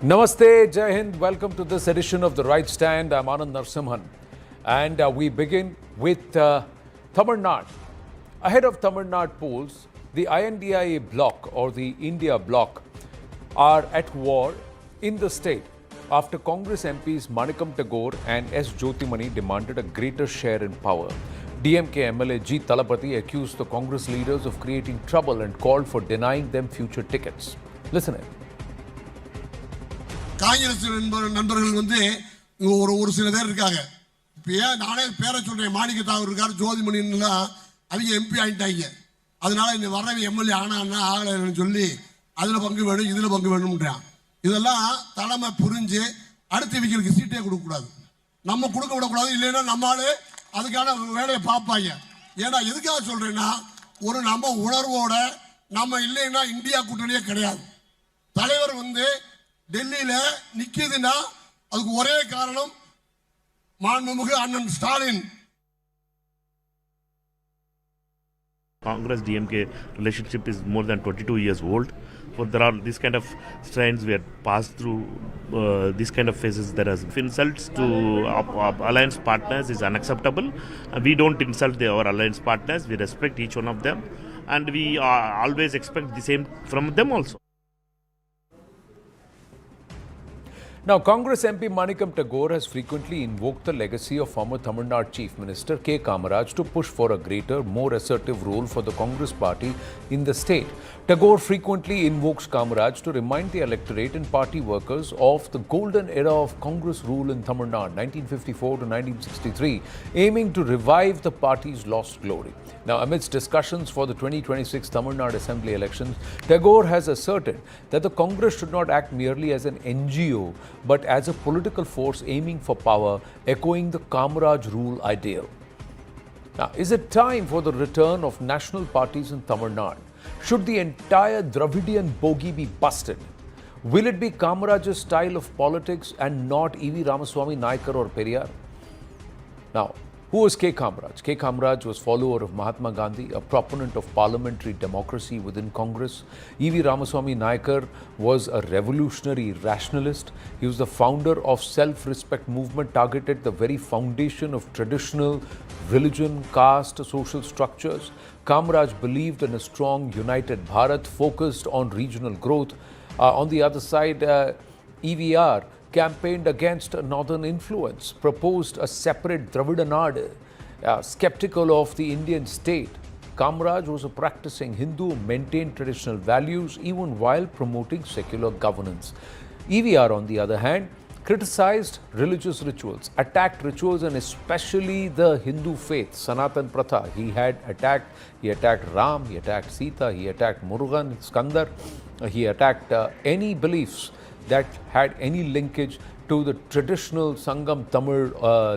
Namaste, Jai Hind. Welcome to this edition of The Right Stand. I'm Anand Narsimhan. And we begin with Tamil Nadu. Ahead of Tamil Nadu polls, the INDIA bloc or the India bloc are at war in the state after Congress MPs Manikam Tagore and S. Jyotimani demanded a greater share in power. DMK MLA G. Talapati accused the Congress leaders of creating trouble and called for denying them future tickets. Listen in. Congress நண்பர்கள் ஒரு சில பேர் இருக்காங்க. இப்போ நானே பேரை சொல்றேன், மாணிக்க தாகூர் இருக்கார், ஜோதிமணிலாம் அவங்க எம்பி ஆகிட்டாங்க. அதனால இந்த வரவை எம்எல்ஏ ஆனா ஆகலைன்னு சொல்லி அதில் பங்கு வேணும் இதில் பங்கு வேணும்ன்றான். இதெல்லாம் தலைமை புரிஞ்சு அடுத்த இவங்களுக்கு சீட்டே கொடுக்கக்கூடாது, நம்ம கொடுக்க விடக்கூடாது. இல்லைன்னா நம்மளால அதுக்கான வேலையை பார்ப்பாங்க. ஏன்னா எதுக்காக சொல்றேன்னா, ஒரு நம்ம உணர்வோட நம்ம இல்லைன்னா இந்தியா கூட்டணியே கிடையாது. தலைவர் டெல்லியில நிக்குதுன்னா அதுக்கு ஒரே காரணம் மாண்புமிகு அண்ணன் Stalin. Congress-DMK relationship is more than 22 years old. For there are these kind of strains we have passed through these kind of phases. There are insults to alliance partners is unacceptable. We don't insult our alliance partners. We respect each one of them, and we always expect the same from them also. Now, Congress MP Manikam Tagore has frequently invoked the legacy of former Tamil Nadu Chief Minister K. Kamaraj to push for a greater, more assertive role for the Congress party in the state. Tagore frequently invokes Kamaraj to remind the electorate and party workers of the golden era of Congress rule in Tamil Nadu, 1954 to 1963, aiming to revive the party's lost glory. Now, amidst discussions for the 2026 Tamil Nadu Assembly elections, Tagore has asserted that the Congress should not act merely as an NGO, but as a political force aiming for power, echoing the Kamaraj rule ideal. Now, is it time for the return of national parties in Tamil Nadu? Should the entire Dravidian bogey be busted? Will it be Kamaraj's style of politics and not E.V. Ramaswamy Naikar or Periyar? Now, who was K. Kamaraj? K. Kamaraj was follower of Mahatma Gandhi, a proponent of parliamentary democracy within Congress. E.V. Ramaswamy Naikar was a revolutionary rationalist. He was the founder of self-respect movement targeted the very foundation of traditional religion, caste, social structures. Kamaraj believed in a strong, united Bharat focused on regional growth. On the other side, EVR campaigned against northern influence, proposed a separate Dravida Nadu, skeptical of the Indian state. Kamaraj was a practicing Hindu, maintained traditional values even while promoting secular governance. EVR, on the other hand, criticized religious rituals, attacked rituals and especially the Hindu faith, Sanatan Pratha. He attacked Ram, he attacked Sita, he attacked Murugan, Skandar, he attacked any beliefs that had any linkage to the traditional Sangam Tamil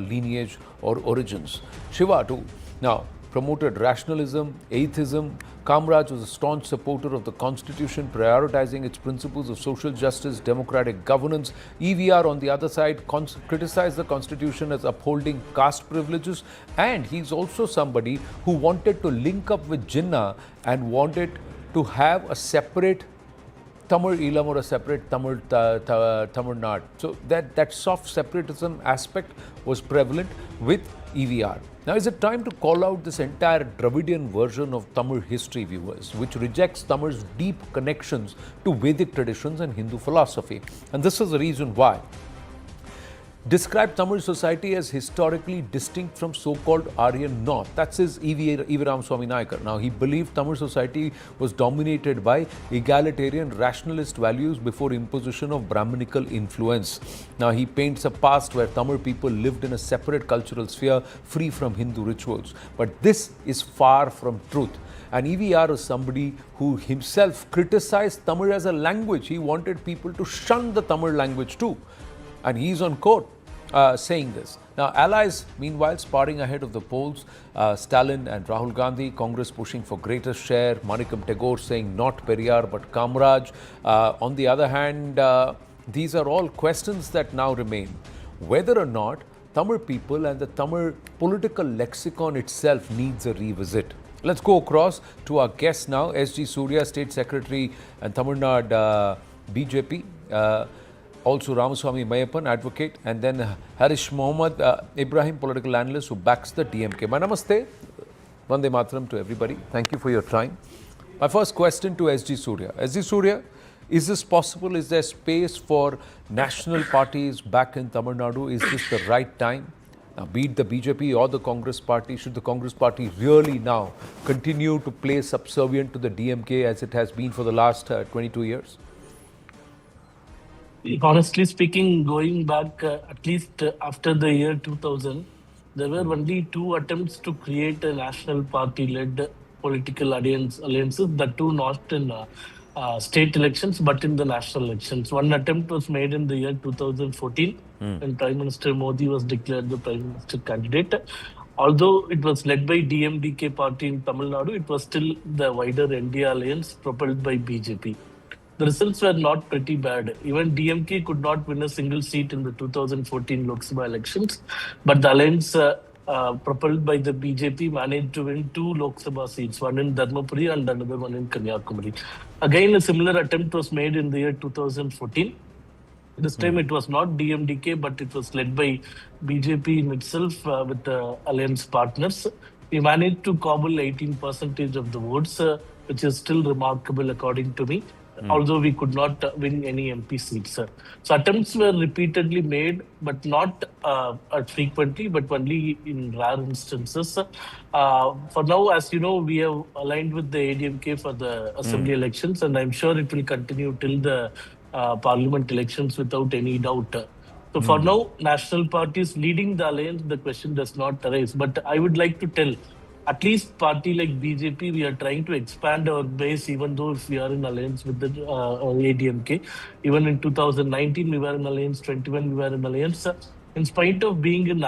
lineage or origins. Shiva too. Now, promoted rationalism, atheism. Kamaraj was a staunch supporter of the Constitution, prioritizing its principles of social justice, democratic governance. EVR, on the other side, criticized the Constitution as upholding caste privileges, and he's also somebody who wanted to link up with Jinnah and wanted to have a separate Tamil Elam or a separate Tamil Nadu. So that soft separatism aspect was prevalent with EVR. Now, is it time to call out this entire Dravidian version of Tamil history, viewers, which rejects Tamil's deep connections to Vedic traditions and Hindu philosophy? And this is the reason why. Described Tamil society as historically distinct from so-called Aryan North. That's his E.V. Ramaswamy Naikar. Now, he believed Tamil society was dominated by egalitarian rationalist values before imposition of Brahminical influence. Now, he paints a past where Tamil people lived in a separate cultural sphere free from Hindu rituals. But this is far from truth. And EVR is somebody who himself criticized Tamil as a language. He wanted people to shun the Tamil language too. And he's on court saying this. Now, allies, meanwhile, sparring ahead of the polls. Stalin and Rahul Gandhi, Congress pushing for greater share. Manikam Tagore saying not Periyar but Kamaraj. On the other hand, these are all questions that now remain. Whether or not Tamil people and the Tamil political lexicon itself needs a revisit. Let's go across to our guest now, S.G. Surya, State Secretary and Tamil Nadu BJP. also Ramaswamy Mayappan, advocate, and then Harish Mohammed Ibrahim, political analyst who backs the DMK. My namaste, Vande Mataram to everybody. Thank you for your time. My first question to SG Surya. SG Surya, is this possible? Is there space for national parties back in Tamil Nadu? Is this the right time? Now, be it the BJP or the Congress party, should the Congress party really now continue to play subservient to the DMK as it has been for the last 22 years? Honestly speaking, going back at least after the year 2000, there were only two attempts to create a national party-led political alliances, that too not in state elections, but in the national elections. One attempt was made in the year 2014, when Prime Minister Modi was declared the Prime Minister candidate. Although it was led by DMDK party in Tamil Nadu, it was still the wider NDA alliance propelled by BJP. The results were not pretty bad. Even DMK could not win a single seat in the 2014 Lok Sabha elections, but the alliance propelled by the BJP managed to win 2 Lok Sabha seats, one in Dharmapuri and another one in Kanyakumari. Again, a similar attempt was made in the year 2014. This time it was not DMDK, but it was led by BJP in itself with alliance partners. We managed to cobble 18% of the votes, which is still remarkable according to me. Although we could not win any MP seats. So attempts were repeatedly made, but not frequently, but only in rare instances. For now, as you know, we have aligned with the ADMK for the assembly elections, and I'm sure it will continue till the parliament elections without any doubt. So for now, national parties leading the alliance, the question does not arise. But I would like to tell, at least party like BJP, we are trying to expand our base, even though if we are in alliance with the ADMK. Even in 2019, we were in alliance, 21, we were in alliance. In spite of being in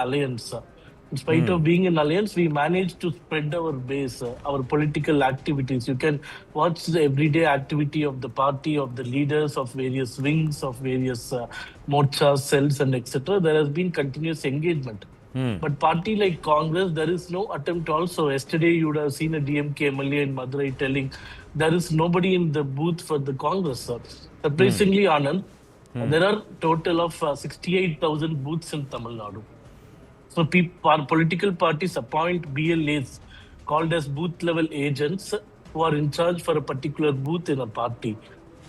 alliance, we managed to spread our base, our political activities. You can watch the everyday activity of the party, of the leaders, of various wings, of various morchas, cells, and etc. There has been continuous engagement. But party like Congress, there is no attempt also. Yesterday, you would have seen a DMK MLA in Madurai telling there is nobody in the booth for the Congress. Surprisingly, Anand, there are total of 68,000 booths in Tamil Nadu. So political parties appoint BLAs called as booth level agents who are in charge for a particular booth in a party.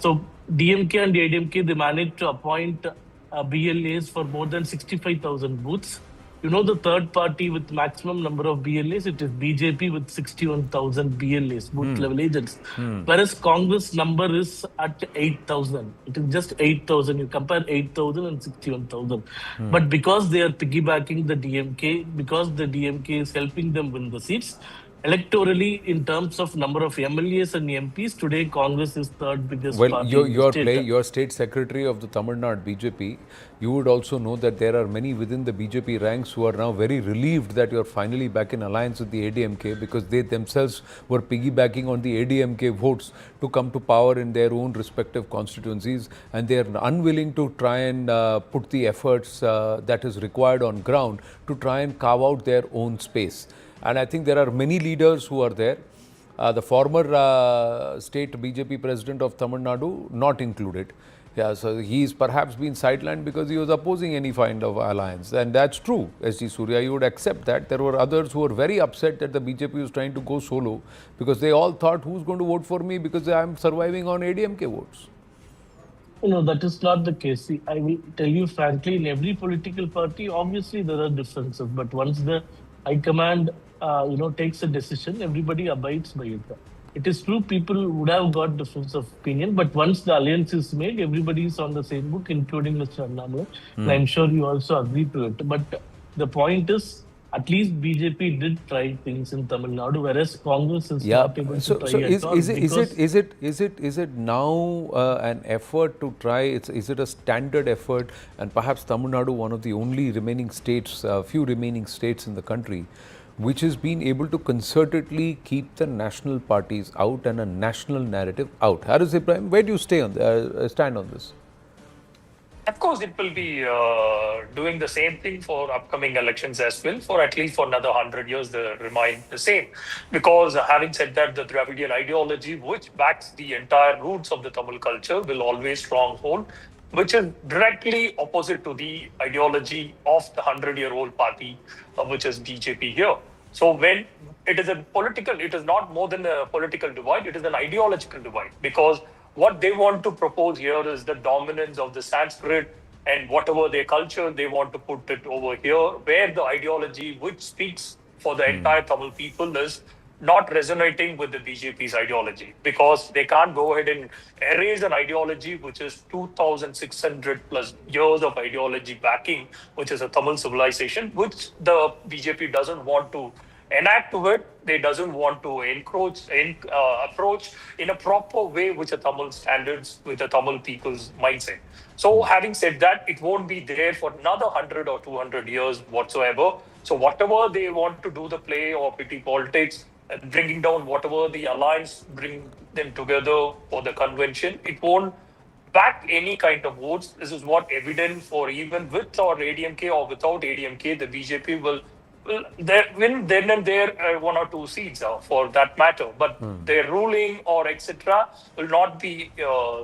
So DMK and ADMK, they managed to appoint BLAs for more than 65,000 booths. You know, the third party with maximum number of BLAs, it is BJP with 61,000 BLAs, booth level agents. Whereas Congress number is at 8,000. It is just 8,000. You compare 8,000 and 61,000. But because they are piggybacking the DMK, because the DMK is helping them win the seats, electorally, in terms of number of MLAs and MPs, today Congress is third biggest party. Your state secretary of the Tamil Nadu BJP, you would also know that there are many within the BJP ranks who are now very relieved that you are finally back in alliance with the ADMK, because they themselves were piggybacking on the ADMK votes to come to power in their own respective constituencies, and they are unwilling to try and put the efforts that is required on ground to try and carve out their own space. And I think there are many leaders who are there. The former state BJP president of Tamil Nadu, not included. Yeah, so he's perhaps been sidelined because he was opposing any kind of alliance. And that's true, SG Surya. You would accept that. There were others who were very upset that the BJP was trying to go solo, because they all thought, who's going to vote for me because I'm surviving on ADMK votes. No, that is not the case. See, I will tell you frankly, in every political party, obviously there are differences. But once the High Command takes a decision, everybody abides by it. It is true, people would have got difference of opinion, but once the alliance is made, everybody is on the same book, including Mr. Annamalai. And I'm sure you also agree to it. But the point is, at least BJP did try things in Tamil Nadu, whereas Congress is not able to try at all. Is it now an effort to try? Is it a standard effort? And perhaps Tamil Nadu, one of the only remaining states, few remaining states in the country, which has been able to concertedly keep the national parties out and a national narrative out. Haris Ibrahim, where do you stand on this? Of course, it will be doing the same thing for upcoming elections as well. For at least for another 100 years, they remain the same. Because having said that, the Dravidian ideology, which backs the entire roots of the Tamil culture, will always stronghold which is directly opposite to the ideology of the 100-year-old party, which is BJP here. So when it is a political, it is not more than a political divide, it is an ideological divide, because what they want to propose here is the dominance of the Sanskrit, and whatever their culture, they want to put it over here, where the ideology which speaks for the entire Tamil people is not resonating with the BJP's ideology, because they can't go ahead and erase an ideology which is 2,600 plus years of ideology backing, which is a Tamil civilization, which the BJP doesn't want to enact to it. They doesn't want to approach in a proper way with the Tamil standards, with the Tamil people's mindset. So having said that, it won't be there for another 100 or 200 years whatsoever. So whatever they want to do the play or petty politics, bringing down whatever the alliance bring them together for the convention, it won't back any kind of votes. This is what evident for even with or ADMK or without ADMK, the BJP will win then and there 1 or 2 seats for that matter. But their ruling or etc. will not be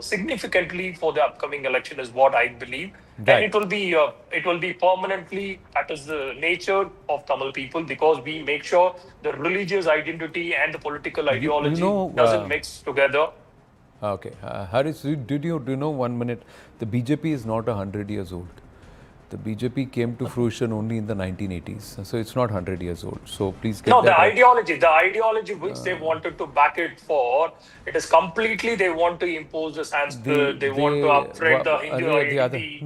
significantly for the upcoming election, is what I believe. Right. And it will be permanently, that is the nature of Tamil people, because we make sure the religious identity and the political ideology doesn't mix together. Okay, Haris, do you know 1 minute? The BJP is not 100 years old. The BJP came to fruition only in the 1980s, so it's not 100 years old. So please get the right. ideology which they wanted to back it for, it is completely they want to impose the Sanskrit, they want to upgrade the Hindu identity.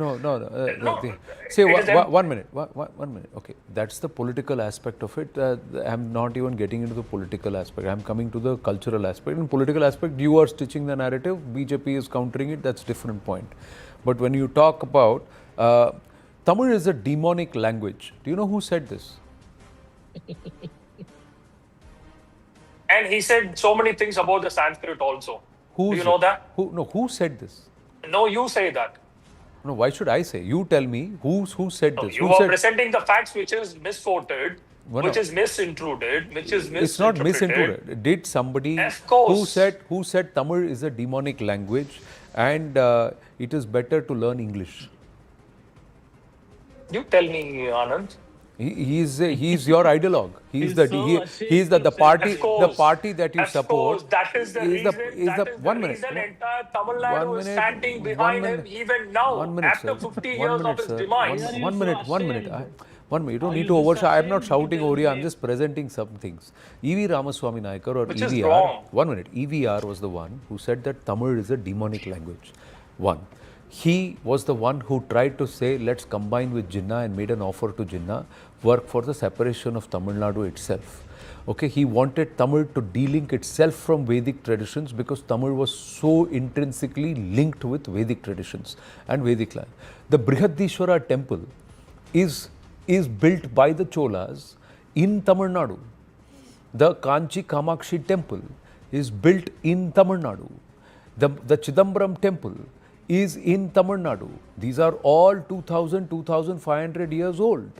Say 1 minute, 1 minute. Okay, that's the political aspect of it. I'm not even getting into the political aspect. I'm coming to the cultural aspect. In political aspect, you are stitching the narrative. BJP is countering it. That's different point. But when you talk about Tamil is a demonic language. Do you know who said this? And he said so many things about the Sanskrit also. Do you know that? Who said this? No, you say that. No, why should I say? You tell me who said this. You are presenting the facts which is misquoted, which is misintruded, which is misinterpreted. It's not misintruded. Did somebody who said Tamil is a demonic language and it is better to learn English? You tell me, Anand. He's your ideologue. He's the party that you support. That is the reason. Entire Tamil Nadu is standing behind him even now, after 50 years of his demise. 1 minute. 1 minute. You don't need to overshout. I'm not shouting over you. I'm just presenting some things. E.V. Ramaswamy Naikar or Which EVR. Is wrong. 1 minute. EVR was the one who said that Tamil is a demonic language. One. He was the one who tried to say, let's combine with Jinnah, and made an offer to Jinnah, work for the separation of Tamil Nadu itself. Okay, he wanted Tamil to de-link itself from Vedic traditions, because Tamil was so intrinsically linked with Vedic traditions and Vedic land. The Brihadishwara temple is built by the Cholas in Tamil Nadu. The Kanchi Kamakshi temple is built in Tamil Nadu. The Chidambaram temple is in Tamil Nadu. These are all 2,000, 2,500 years old.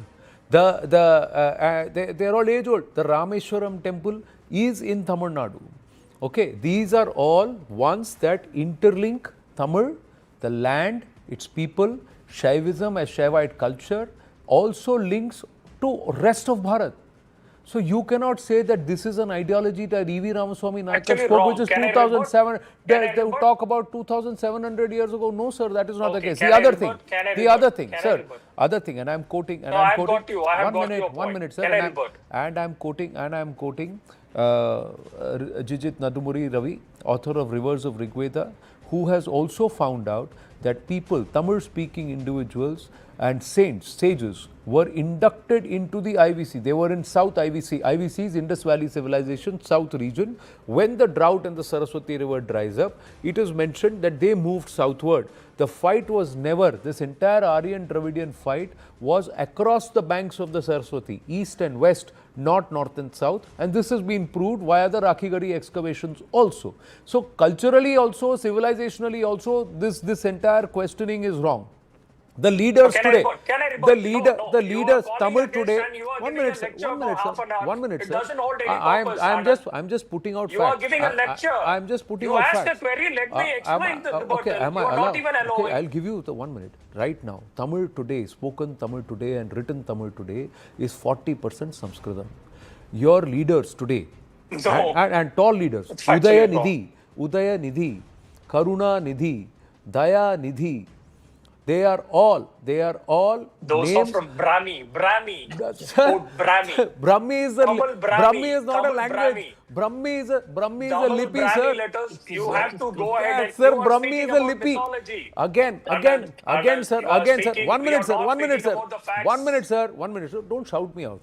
They are all age old. The Rameshwaram temple is in Tamil Nadu. Okay, these are all ones that interlink Tamil, the land, its people. Shaivism as Shaivite culture also links to rest of Bharat. So you cannot say that this is an ideology that E.V. Ramaswamy Naikar spoke, which is 2007. They talk about 2,700 years ago. No, sir, that is not the case. The other thing, and I'm quoting, and I'm quoting. One minute, sir. And I'm quoting Jijit Nadumuri Ravi, author of Rivers of Rigveda, who has also found out that people, Tamil-speaking individuals and sages were inducted into the IVC. They were in South IVC. IVC is Indus Valley Civilization, South region. When the drought and the Saraswati River dries up, it is mentioned that they moved southward. The fight was never, this entire Aryan Dravidian fight was across the banks of the Saraswati, east and west, not north and south. And this has been proved via the Rakhigadi excavations also. So culturally also, civilizationally also, this entire questioning is wrong. The leaders Can today, can I the rebut? leader, No, the you are leaders, calling Tamil a guest today. and you are One giving minute, a sir. lecture One for minute, half sir. an hour. One minute, It sir. doesn't hold any purpose, Anand. I'm just putting out You facts. are giving a lecture. I'm just putting You out asked facts. a query, let me explain the rebuttal. Okay, am I You are not allowed? even Okay, allowing. I'll give you the 1 minute. Right now, Tamil today, spoken Tamil today and written Tamil today is 40% Sanskritam. Your leaders today, No. and tall leaders, It's factually Udaya Nidhi, Karuna Nidhi, Daya Nidhi, they are all Those names. are from Brahmi. Sir, Quote Brahmi. Brahmi is a Tamil Brahmi is not a Tamil language. Brahmi is a lipi, Brahmi sir. letters, you have to go ahead and Sir, you are Brahmi speaking is a about lipi. mythology. Again, sir. You are Again, sir. speaking- 1 we minute, are sir. not 1 minute, speaking sir. about the facts. 1 minute, sir. 1 minute, sir. Don't shout me out.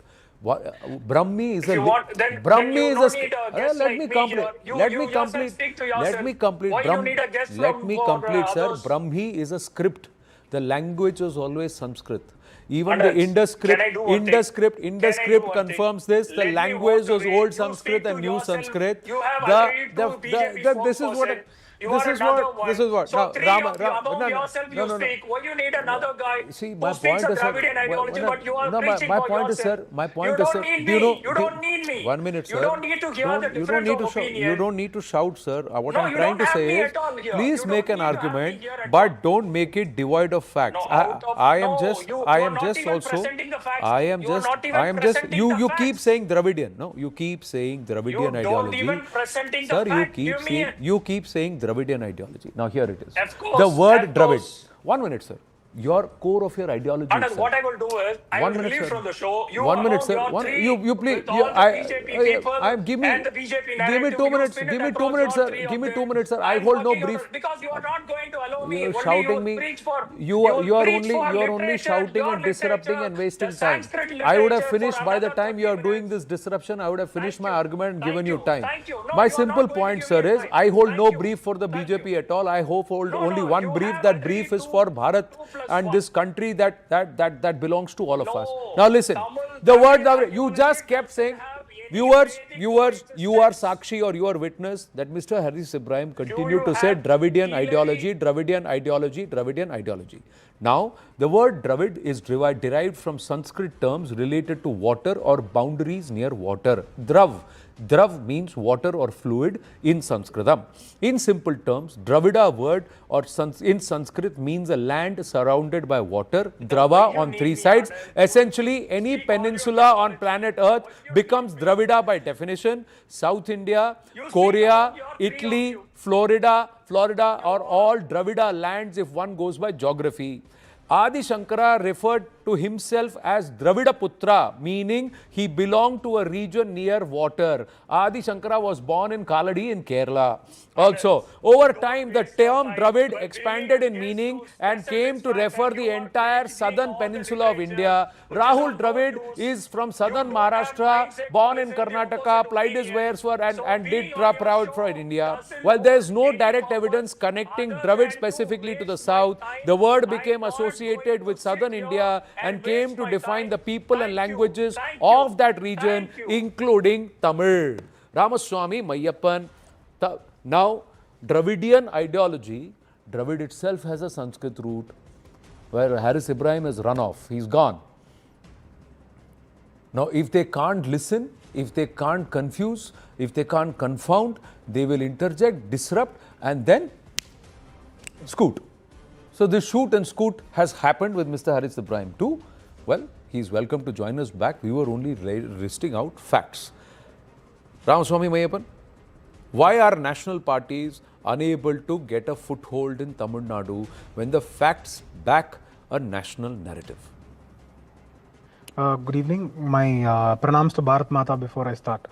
Brahmi is If a you want, then Brahmi you is don't a need a guest let like me me complete. here. You Let yourself speak to yourself. me complete. Why you need a guest Let from me for, complete, sir. others? Brahmi is a script. The language was always Sanskrit. Even Anand, the Indus can I do one thing? Indus Can I do script one confirms thing? this. The Let me language walk was away. old You Sanskrit speak and to new yourself. Sanskrit. You have agreed to BJP This is what. spokesperson. You This are is another what. one. This is what. So Now, three Rama, of you, among yourself you speak. Why you need another guy See, who my speaks point a is, Dravidian ideology, but you are preaching my for point is, yourself. sir. My You point is, don't sir. need Do you me. know? You don't need me. 1 minute, sir. You don't need to hear the You don't difference need of to shout. opinion. You don't need to shout, sir. What No, I'm you trying don't to have say me is, at all here. please You make don't an need to have me argument, here at but all. don't make it devoid of facts. No, out of I am no, just. you I are am not just even also. presenting the facts. I am You are just. not even I am just. presenting the You keep facts. saying Dravidian. No, you keep saying Dravidian You don't ideology. even presenting the Sir, fact. Give me a- you keep saying Dravidian ideology. Now here it is. Of course, The word of Dravid. course. 1 minute, sir. Your core of your ideology. Anand, itself. what I will do is, I 1 will minute, relieve sir. from the show. You 1 minute, among sir. your three, You please. with all the BJP people give me. and the BJP narrative, Give me 2 you minutes. spin it Give me 2 across minutes, your sir. three Give of me them. 2 minutes, sir. I I'm hold no working on brief. it because you are not going to allow me. You're Only shouting you me. preach for You are preach for only literature, shouting your and disrupting literature, and wasting the time. Sanskrit I would have literature finished for by the another time you are 30 doing minutes. this disruption. I would have finished my Thank you. argument and Thank given you. you time. Thank you. No, My you are simple not going to point, give sir, me is time. I hold Thank no you. brief for the Thank BJP you. at all. I hold only No, one you brief. have That agreed brief is to for Bharat 2 plus and 1. this country that belongs to all of us. No, Now listen, Tamil the word Dravidian you ideology just kept doesn't saying. have any Viewers, Vedic you are coexistence. Sakshi or you are witness that Mr. Haris Ibrahim continued you to say have Dravidian clearly- ideology, Dravidian ideology, Dravidian ideology. Now, the word Dravid is derived from Sanskrit terms related to water or boundaries near water. Drav means water or fluid in Sanskritam. In simple terms, Dravida word in Sanskrit means a land surrounded by water, Drava on 3 sides. Essentially, any peninsula on planet Earth becomes Dravida by definition. South India, Korea, Italy, Florida are all Dravida lands if one goes by geography. Adi Shankara referred to himself as Dravida Putra, meaning he belonged to a region near water. Adi Shankara was born in Kaladi in Kerala. Also, over time, the term Dravid expanded in meaning and came to refer the entire southern peninsula of India. Rahul Dravid is from southern Maharashtra, born in Karnataka, plied his wares for and did proud for India. While there is no direct evidence connecting Dravid specifically to the south, the word became associated with southern India and came to define the people and languages of that region, including Tamil. Ramaswamy Mayappan. Now, Dravidian ideology, Dravid itself has a Sanskrit root, where Haris Ibrahim has run off. He's gone. Now, if they can't listen, if they can't confuse, if they can't confound, they will interject, disrupt, and then scoot. So this shoot and scoot has happened with Mr. Haris Ibrahim too. Well, he's welcome to join us back. We were only listing out facts. Ramaswamy Mayappan, why are national parties unable to get a foothold in Tamil Nadu when the facts back a national narrative? Good evening. My pranams to Bharat Mata before I start.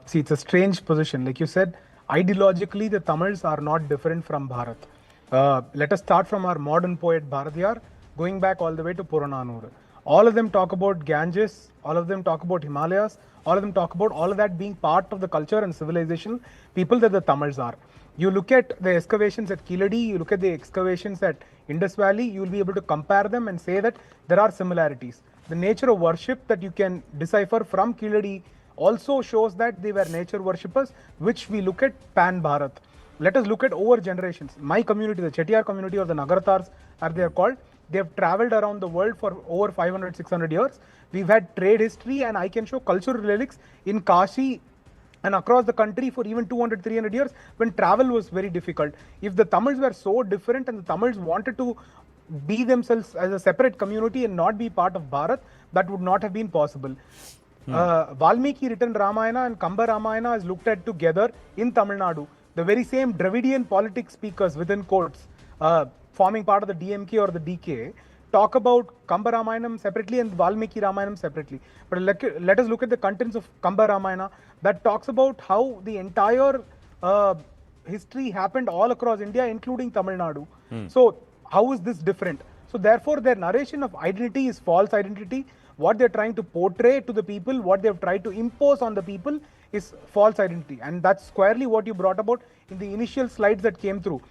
See, it's a strange position. Like you said, ideologically, the Tamils are not different from Bharat. Let us start from our modern poet Bharatiyar, going back all the way to Purananur. All of them talk about Ganges, all of them talk about Himalayas, all of them talk about all of that being part of the culture and civilization people that the Tamils are. You look at the excavations at Kiladi, you look at the excavations at Indus Valley, you will be able to compare them and say that there are similarities. The nature of worship that you can decipher from Kiladi also shows that they were nature worshippers, which we look at Pan Bharat. Let us look at over generations. My community, the Chettiar community or the Nagaratars, as they are called, They have traveled around the world for over 500, 600 years. We've had trade history, and I can show cultural relics in Kashi and across the country for even 200, 300 years when travel was very difficult. If the Tamils were so different and the Tamils wanted to be themselves as a separate community and not be part of Bharat, that would not have been possible. Valmiki written Ramayana and Kamba Ramayana is looked at together in Tamil Nadu. The very same Dravidian politics speakers within quotes, forming part of the DMK or the DK, talk about Kamba Ramayanam separately and Valmiki Ramayanam separately. But let us look at the contents of Kamba Ramayana that talks about how the entire history happened all across India, including Tamil Nadu. So how is this different? So therefore, their narration of identity is false identity. What they're trying to portray to the people, what they've tried to impose on the people is false identity. And that's squarely what you brought about in the initial slides that came through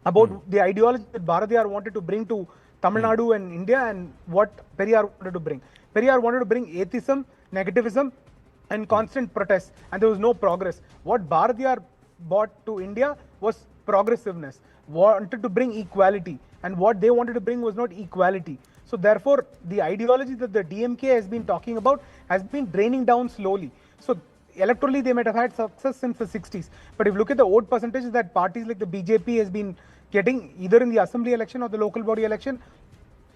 about the ideology that Bharatiyar wanted to bring to Tamil Nadu and India and what Periyar wanted to bring. Periyar wanted to bring atheism, negativism, and constant protest, and there was no progress. What Bharatiyar brought to India was progressiveness, wanted to bring equality, and what they wanted to bring was not equality. So therefore, the ideology that the DMK has been talking about has been draining down slowly. So electorally, they might have had success since the 60s. But if you look at the vote percentages that parties like the BJP has been getting either in the assembly election or the local body election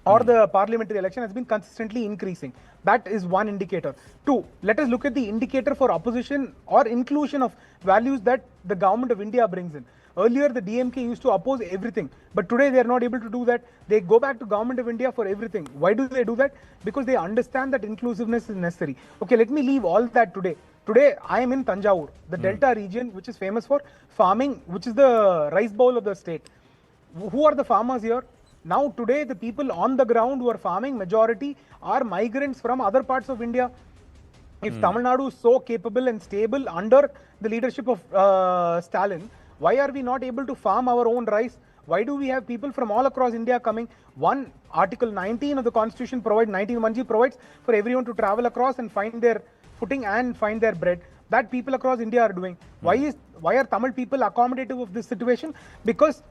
or the parliamentary election has been consistently increasing. That is one indicator. Two, let us look at the indicator for opposition or inclusion of values that the government of India brings in. Earlier, the DMK used to oppose everything, but today they are not able to do that. They go back to government of India for everything. Why do they do that? Because they understand that inclusiveness is necessary. Okay, let me leave all that today. Today, I am in Tanjavur, the Delta region, which is famous for farming, which is the rice bowl of the state. Who are the farmers here? Now, today, the people on the ground who are farming, majority are migrants from other parts of India. If Tamil Nadu is so capable and stable under the leadership of Stalin, why are we not able to farm our own rice? Why do we have people from all across India coming? One, Article 19 of the Constitution provides, 19(1)(g) provides for everyone to travel across and find their footing and find their bread. That people across India are doing. Why are Tamil people accommodative of this situation? Because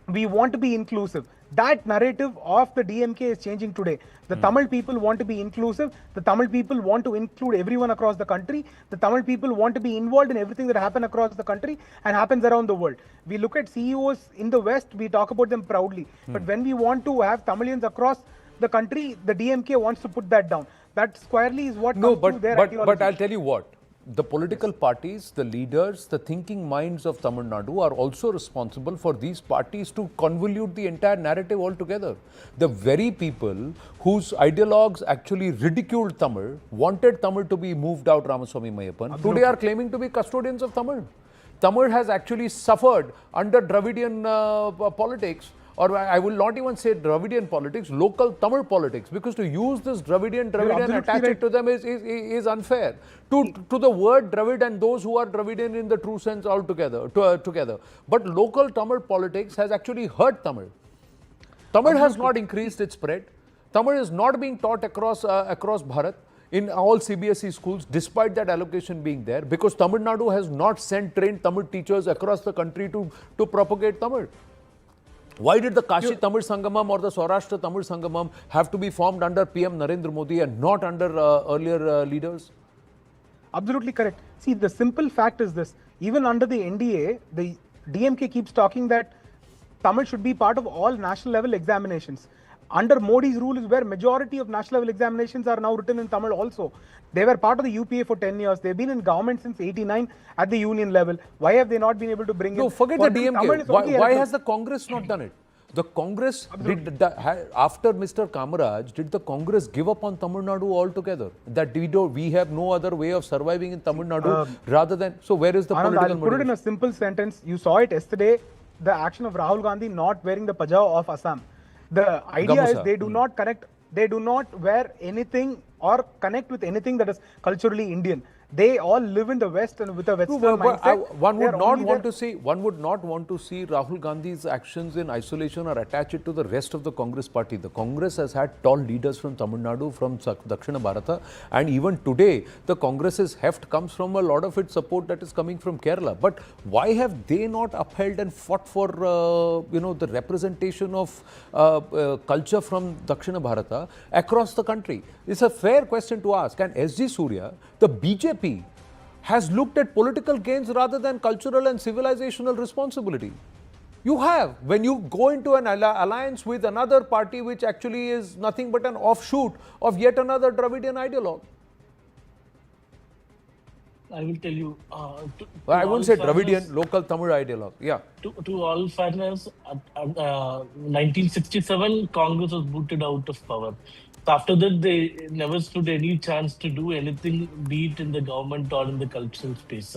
we want to be inclusive. That narrative of the DMK is changing today. The Tamil people want to be inclusive. The Tamil people want to include everyone across the country. The Tamil people want to be involved in everything that happens across the country and happens around the world. We look at CEOs in the West, we talk about them proudly. But when we want to have Tamilians across the country, the DMK wants to put that down. That squarely is what comes through their ideology. But I'll tell you what. The political parties, the leaders, the thinking minds of Tamil Nadu are also responsible for these parties to convolute the entire narrative altogether. The very people whose ideologues actually ridiculed Tamil, wanted Tamil to be moved out, Ramaswamy Mayappan, today are claiming to be custodians of Tamil. Tamil has actually suffered under Dravidian politics, or I will not even say Dravidian politics, local Tamil politics, because to use this Dravidian and attach it to them is unfair. To the word Dravid and those who are Dravidian in the true sense altogether, together. But local Tamil politics has actually hurt Tamil. Tamil has not increased its spread. Tamil is not being taught across Bharat in all CBSE schools, despite that allocation being there, because Tamil Nadu has not sent trained Tamil teachers across the country to propagate Tamil. Why did the Kashi Tamil Sangamam or the Saurashtra Tamil Sangamam have to be formed under PM Narendra Modi and not under earlier leaders? Absolutely correct. See, the simple fact is this. Even under the NDA, the DMK keeps talking that Tamil should be part of all national level examinations. Under Modi's rule is where majority of national level examinations are now written in Tamil also. They were part of the UPA for 10 years. They've been in government since 89 at the union level. Why have they not been able to bring No, forget the DMK. Why has the Congress not done it? The Congress, after Mr. Kamaraj, did the Congress give up on Tamil Nadu altogether? That we have no other way of surviving in Tamil Nadu rather than... So where is the Anand, political I'll put it in a simple sentence. You saw it yesterday, the action of Rahul Gandhi not wearing the pajama of Assam. The idea is they do not connect, they do not wear anything or connect with anything that is culturally Indian. They all live in the West and with a Western mindset. One They would are not only want there- to see. One would not want to see Rahul Gandhi's actions in isolation or attach it to the rest of the Congress party. The Congress has had tall leaders from Tamil Nadu, from Dakshina Bharata, and even today, the Congress's heft comes from a lot of its support that is coming from Kerala. But why have they not upheld and fought for the representation of culture from Dakshina Bharata across the country? It's a fair question to ask. And SG Surya, the BJP, has looked at political gains rather than cultural and civilizational responsibility. You have. When you go into an alliance with another party which actually is nothing but an offshoot of yet another Dravidian ideologue. I will tell you. I wouldn't say Dravidian, local Tamil ideologue. Yeah. To all fairness, 1967, Congress was booted out of power. So after that, they never stood any chance to do anything, be it in the government or in the cultural space.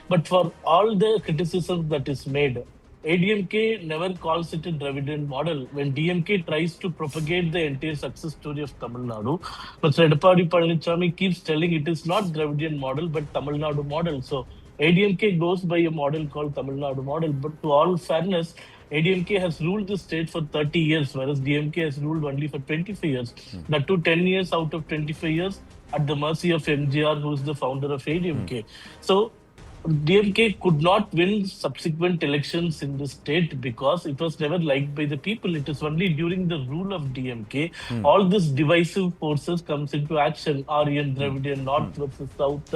But for all the criticism that is made, ADMK never calls it a Dravidian model. When DMK tries to propagate the entire success story of Tamil Nadu, Mr. Edapadi Palaniswamy keeps telling it is not Dravidian model, but Tamil Nadu model. So ADMK goes by a model called Tamil Nadu model. But to all fairness, ADMK has ruled the state for 30 years, whereas DMK has ruled only for 25 years. That too, 10 years out of 25 years at the mercy of MGR, who is the founder of ADMK. So DMK could not win subsequent elections in the state because it was never liked by the people. It is only during the rule of DMK, all these divisive forces comes into action. Aryan, Dravidian, North versus South,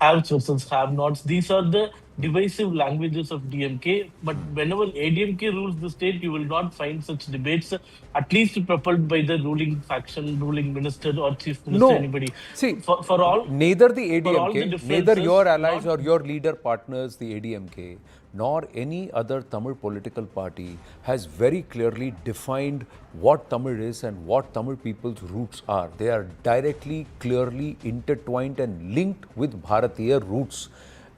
haves versus have-nots. These are the divisive languages of DMK. But whenever ADMK rules the state, you will not find such debates, at least propelled by the ruling faction, ruling minister or chief minister, anybody. See, for all, neither the for all the ADMK, neither differences, your allies not- or your leader partners, the ADMK, nor any other Tamil political party has very clearly defined what Tamil is and what Tamil people's roots are. They are directly, clearly intertwined and linked with Bharatiya roots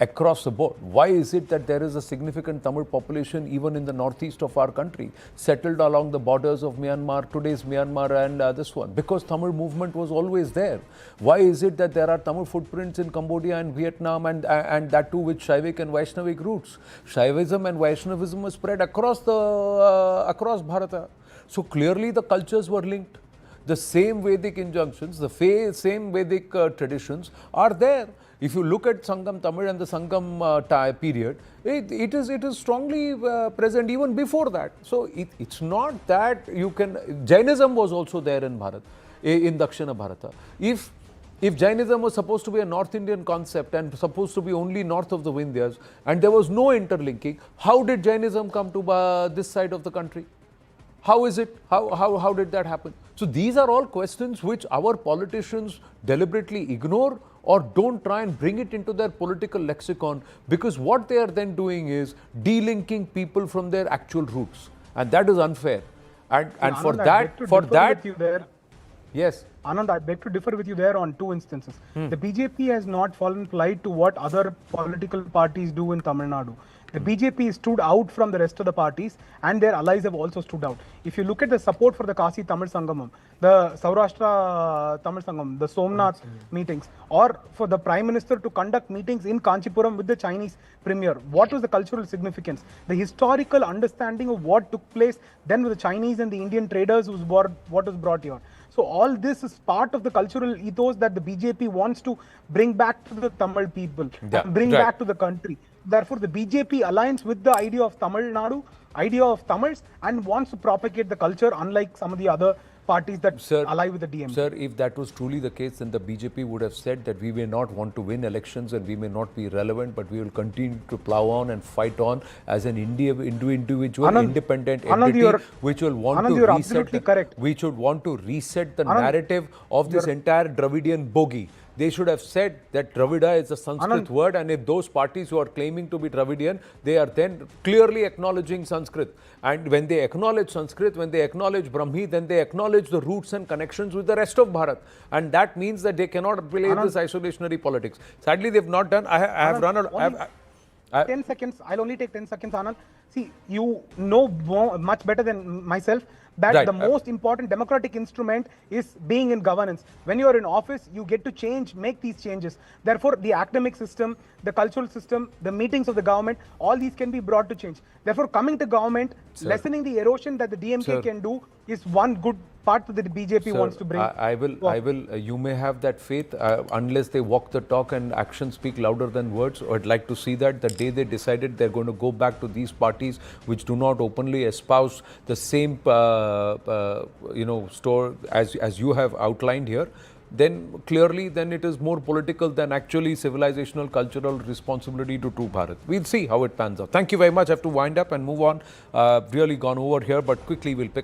across the board. Why is it that there is a significant Tamil population even in the northeast of our country, settled along the borders of Myanmar, today's Myanmar and this one? Because Tamil movement was always there. Why is it that there are Tamil footprints in Cambodia and Vietnam and that too with Shaivik and Vaishnavik roots? Shaivism and Vaishnavism was spread across across Bharata. So clearly the cultures were linked. The same Vedic injunctions, the same Vedic traditions are there. If you look at Sangam Tamil and the Sangam period, it is strongly present even before that. So it's not that you can. Jainism was also there in Bharat, in Dakshina Bharata. If Jainism was supposed to be a North Indian concept and supposed to be only north of the Vindhyas, and there was no interlinking, how did Jainism come to this side of the country? How is it? How did that happen? So these are all questions which our politicians deliberately ignore or don't try and bring it into their political lexicon, because what they are then doing is delinking people from their actual roots, and that is unfair. And for that, yes. Anand, I beg to differ with you there on two instances. The BJP has not fallen plight to what other political parties do in Tamil Nadu. The BJP stood out from the rest of the parties, and their allies have also stood out. If you look at the support for the Kasi Tamil Sangamam, the Saurashtra Tamil Sangamam, the Somnath meetings, or for the Prime Minister to conduct meetings in Kanchipuram with the Chinese Premier, what was the cultural significance? The historical understanding of what took place then with the Chinese and the Indian traders what was brought here. So all this is part of the cultural ethos that the BJP wants to bring back to the Tamil people, and bring back to the country. Therefore, the BJP aligns with the idea of Tamil Nadu, idea of Tamils, and wants to propagate the culture, unlike some of the other parties that ally with the DMK. Sir, if that was truly the case, then the BJP would have said that we may not want to win elections and we may not be relevant, but we will continue to plow on and fight on as an individual, independent entity, which will want to reset the narrative of this entire Dravidian bogey. They should have said that Dravida is a Sanskrit word, and if those parties who are claiming to be Dravidian, they are then clearly acknowledging Sanskrit. And when they acknowledge Sanskrit, when they acknowledge Brahmi, then they acknowledge the roots and connections with the rest of Bharat. And that means that they cannot play this isolationary politics. Sadly, they've not done. I have run out. 10 seconds. I'll only take 10 seconds, Anand. See, you know much better than myself that Right. the most important democratic instrument is being in governance. When you are in office, you get to make these changes. Therefore, the academic system, the cultural system, the meetings of the government, all these can be brought to change. Therefore, coming to government, lessening the erosion that the DMK can do is one good part that the BJP Sir, wants to bring. I will. You may have that faith unless they walk the talk and actions speak louder than words. I'd like to see that the day they decided they're going to go back to these parties which do not openly espouse the same, store as you have outlined here. Then clearly, then it is more political than actually civilizational, cultural responsibility to true Bharat. We'll see how it pans out. Thank you very much. I have to wind up and move on. Really gone over here, but quickly we'll pick